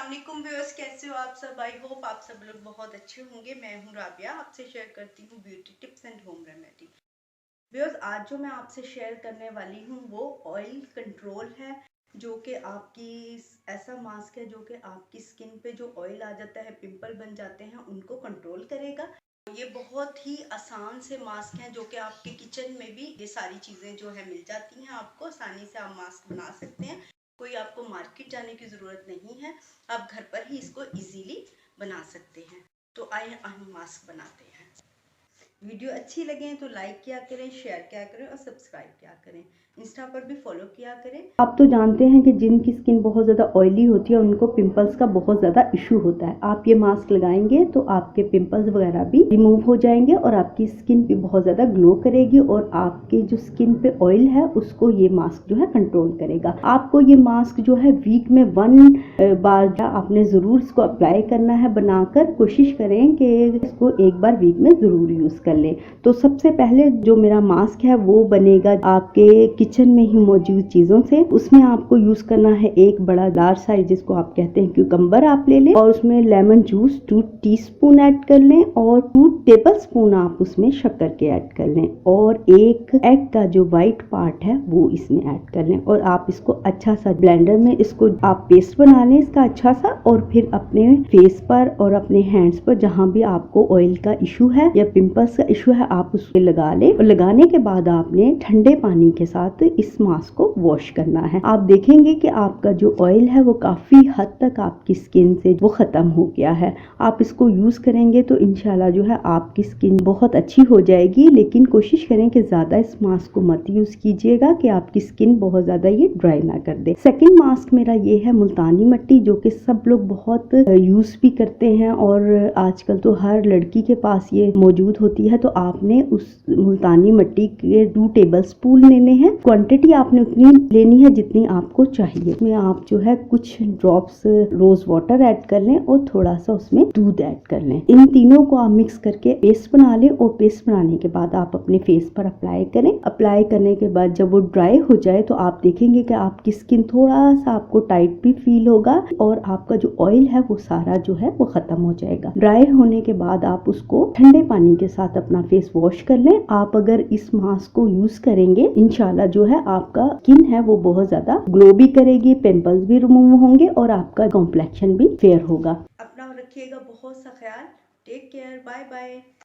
अस्सलामुअलैकुम व्यूअर्स, कैसे हो आप सब। आई होप आप सब लोग बहुत अच्छे होंगे। मैं हूं राबिया, आपसे शेयर करती हूं beauty tips and home remedy. Viewers, आज जो मैं आपसे शेयर करने वाली हूं वो ऑयल कंट्रोल है, जो कि आपकी ऐसा मास्क है जो कि आपकी स्किन पे जो ऑयल आ जाता है, पिंपल बन जाते हैं, उनको कंट्रोल करेगा। ये बहुत ही आसान से मास्क हैं जो कि आपके किचन में भी ये सारी चीज़ें जो है मिल जाती हैं। आपको आसानी से आप मास्क बना सकते हैं, कोई आपको मार्केट जाने की ज़रूरत नहीं है। आप घर पर ही इसको इजीली बना सकते हैं। तो आइए हम मास्क बनाते हैं। वीडियो अच्छी लगे तो लाइक किया करें, शेयर किया करें और सब्सक्राइब किया करें। इंस्टा पर भी फॉलो किया करें। आप तो जानते हैं कि जिनकी स्किन बहुत ज़्यादा ऑयली होती है उनको पिंपल्स का बहुत ज़्यादा इशू होता है। आप ये मास्क लगाएंगे तो आपके पिंपल्स वगैरह भी रिमूव हो जाएंगे और आपकी स्किन भी बहुत ज़्यादा ग्लो करेगी और आपके जो स्किन पे ऑयल है उसको ये मास्क जो है कंट्रोल करेगा। आपको ये मास्क जो है वीक में 1 बार आपने ज़रूर इसको अप्लाई करना है। बनाकर कोशिश करें कि इसको एक बार वीक में ज़रूर यूज़ कर लें। तो सबसे पहले जो मेरा मास्क है वो बनेगा आपके किचन में ही मौजूद चीजों से। उसमें आपको यूज करना है एक बड़ा लार्ज साइज, जिसको आप कहते हैं क्यूकम्बर, आप ले लें और उसमें लेमन जूस 2 टीस्पून ऐड कर लें और 2 टेबलस्पून आप उसमें शक्कर के ऐड कर लें और एक एग का जो व्हाइट पार्ट है वो इसमें ऐड कर लें और आप इसको अच्छा सा ब्लेंडर में इसको आप पेस्ट बना लें इसका अच्छा सा। और फिर अपने फेस पर और अपने हैंड्स पर जहाँ भी आपको ऑयल का इशू है या पिंपल्स का इशू है आप उसको लगा लें और लगाने के बाद आपने ठंडे पानी के साथ इस मास्क को वॉश करना है। आप देखेंगे कि आपका जो ऑयल है वो काफी हद तक आपकी स्किन से वो खत्म हो गया है। आप इसको यूज करेंगे तो इंशाल्लाह जो है आपकी स्किन बहुत अच्छी हो जाएगी। लेकिन कोशिश करें कि ज्यादा इस मास्क को मत यूज कीजिएगा कि आपकी स्किन बहुत ज्यादा ये ड्राई ना कर दे। सेकेंड मास्क मेरा ये है मुल्तानी मिट्टी, जो कि सब लोग बहुत यूज भी करते हैं और आजकल तो हर लड़की के पास ये मौजूद होती है। तो आपने उस मुल्तानी मिट्टी के 2 टेबलस्पून लेने हैं। क्वांटिटी आपने उतनी लेनी है जितनी आपको चाहिए। इसमें आप जो है कुछ ड्रॉप्स रोज वाटर ऐड कर लें और थोड़ा सा उसमें दूध ऐड कर लें। इन तीनों को आप मिक्स करके पेस्ट बना लें और पेस्ट बनाने के बाद आप अपने फेस पर अप्लाई करें। अप्लाई करने के बाद जब वो ड्राई हो जाए तो आप देखेंगे कि आपकी स्किन थोड़ा सा आपको टाइट भी फील होगा और आपका जो ऑयल है वो सारा जो है वो खत्म हो जाएगा। ड्राई होने के बाद आप उसको ठंडे पानी के साथ अपना फेस वॉश कर लें। आप अगर इस मास्क को यूज करेंगे इंशाल्लाह जो है आपका स्किन है वो बहुत ज्यादा ग्लो भी करेगी, पिंपल्स भी रिमूव होंगे और आपका कॉम्प्लेक्शन भी फेयर होगा। अपना रखिएगा बहुत सा ख्याल। Take care, bye bye.